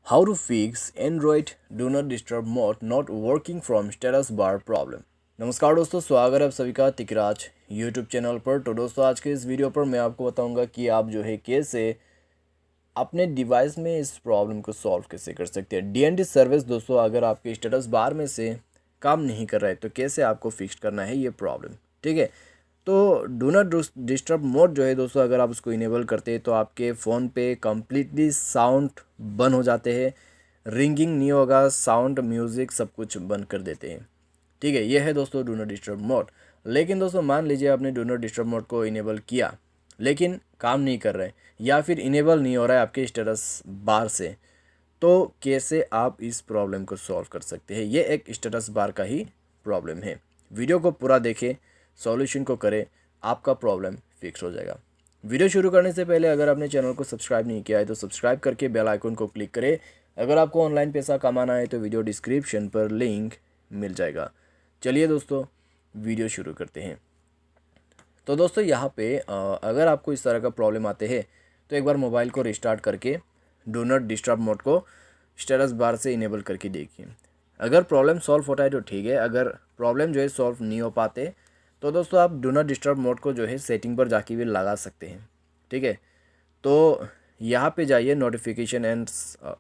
How to fix Android Do Not Disturb mode not working from status bar problem। नमस्कार दोस्तों, स्वागत है आप सभी का तिकराज यूट्यूब चैनल पर। तो दोस्तों आज के इस वीडियो पर मैं आपको बताऊंगा कि आप जो है कैसे अपने डिवाइस में इस प्रॉब्लम को सॉल्व कैसे कर सकते हैं। डीएनडी सर्विस दोस्तों अगर आपके स्टेटस बार में से काम नहीं कर रहा है तो कैसे आपको फिक्स करना है ये प्रॉब्लम, ठीक है। तो डू नॉट डिस्टर्ब मोड जो है दोस्तों, अगर आप उसको इनेबल करते हैं तो आपके फ़ोन पे कम्प्लीटली साउंड बंद हो जाते हैं, रिंगिंग नहीं होगा, साउंड म्यूज़िक सब कुछ बंद कर देते हैं, ठीक है। ये है दोस्तों डू नॉट डिस्टर्ब मोड। लेकिन दोस्तों मान लीजिए आपने डू नॉट डिस्टर्ब मोड को इनेबल किया लेकिन काम नहीं कर रहा है या फिर इनेबल नहीं हो रहा है आपके स्टेटस बार से, तो कैसे आप इस प्रॉब्लम को सॉल्व कर सकते हैं। ये एक स्टेटस बार का ही प्रॉब्लम है। वीडियो को पूरा देखें, सॉल्यूशन को करें, आपका प्रॉब्लम फिक्स हो जाएगा। वीडियो शुरू करने से पहले अगर आपने चैनल को सब्सक्राइब नहीं किया है तो सब्सक्राइब करके बेल आइकन को क्लिक करें। अगर आपको ऑनलाइन पैसा कमाना है तो वीडियो डिस्क्रिप्शन पर लिंक मिल जाएगा। चलिए दोस्तों वीडियो शुरू करते हैं। तो दोस्तों यहाँ पे अगर आपको इस तरह का प्रॉब्लम आते हैं तो एक बार मोबाइल को रिस्टार्ट करके डू नॉट डिस्टर्ब मोड को स्टेटस बार से इनेबल करके देखिए। अगर प्रॉब्लम सॉल्व होता है तो ठीक है, अगर प्रॉब्लम जो है सॉल्व नहीं हो पाते तो दोस्तों आप डू नॉट डिस्टर्ब मोड को जो है सेटिंग पर जाके भी लगा सकते हैं, ठीक है। तो यहाँ पे जाइए नोटिफिकेशन एंड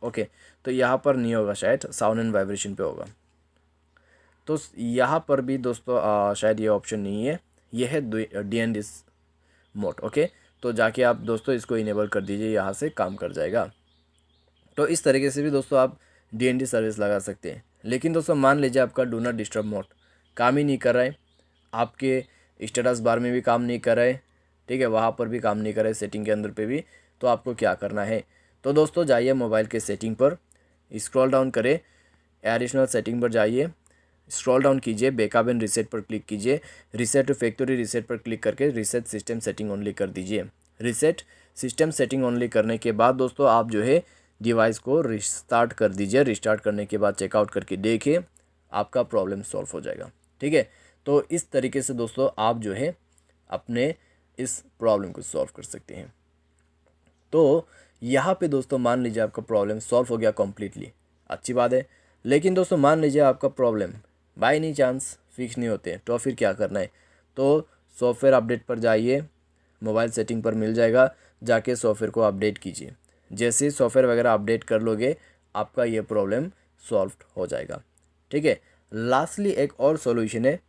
ओके, तो यहाँ पर नहीं होगा, शायद साउंड एंड वाइब्रेशन पे होगा। तो यहाँ पर भी दोस्तों शायद ये ऑप्शन नहीं है, ये है DND मोड, ओके। तो जाके आप दोस्तों इसको इनेबल कर दीजिए, यहाँ से काम कर जाएगा। तो इस तरीके से भी दोस्तों आप DND सर्विस लगा सकते हैं। लेकिन दोस्तों मान लीजिए आपका डू नॉट डिस्टर्ब मोड काम ही नहीं कर रहा है, आपके स्टेटस बार में भी काम नहीं कर रहा है, ठीक है, वहाँ पर भी काम नहीं कर रहा है, सेटिंग के अंदर पे भी। तो आपको क्या करना है, तो दोस्तों जाइए मोबाइल के सेटिंग पर, स्क्रॉल डाउन करें, एडिशनल सेटिंग पर जाइए, स्क्रॉल डाउन कीजिए, बैकअप एंड रीसेट पर क्लिक कीजिए, रीसेट टू फैक्ट्री रीसेट पर क्लिक करके रीसेट सिस्टम सेटिंग ओनली कर दीजिए। रीसेट सिस्टम सेटिंग ओनली करने के बाद दोस्तों आप जो है डिवाइस को रिस्टार्ट कर दीजिए। रिस्टार्ट करने के बाद चेकआउट करके देखिए, आपका प्रॉब्लम सॉल्व हो जाएगा, ठीक है। तो इस तरीके से दोस्तों आप जो है अपने इस प्रॉब्लम को सॉल्व कर सकते हैं। तो यहाँ पे दोस्तों मान लीजिए आपका प्रॉब्लम सॉल्व हो गया कम्प्लीटली, अच्छी बात है। लेकिन दोस्तों मान लीजिए आपका problem by any chance fix नहीं होते तो फिर क्या करना है, तो सॉफ्टवेयर अपडेट पर जाइए, मोबाइल सेटिंग पर मिल जाएगा, जाके सॉफ्टवेयर को अपडेट कीजिए। जैसे सॉफ्टवेयर वगैरह अपडेट कर लोगे आपका ये प्रॉब्लम सॉल्व हो जाएगा, ठीक है। लास्टली एक और सॉल्यूशन है,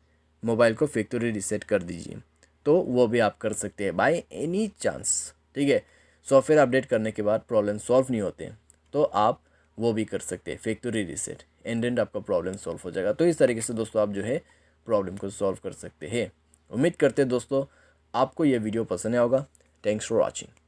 मोबाइल को फैक्ट्री रीसेट कर दीजिए। तो वो भी आप कर सकते हैं बाय एनी चांस, ठीक है। सॉफ्टवेयर अपडेट करने के बाद प्रॉब्लम सॉल्व नहीं होते तो आप वो भी कर सकते हैं, फैक्ट्री रीसेट, एंड आपका प्रॉब्लम सॉल्व हो जाएगा। तो इस तरीके से दोस्तों आप जो है प्रॉब्लम को सॉल्व कर सकते हैं। उम्मीद करते हैं दोस्तों आपको ये वीडियो पसंद आया होगा। Thanks for watching.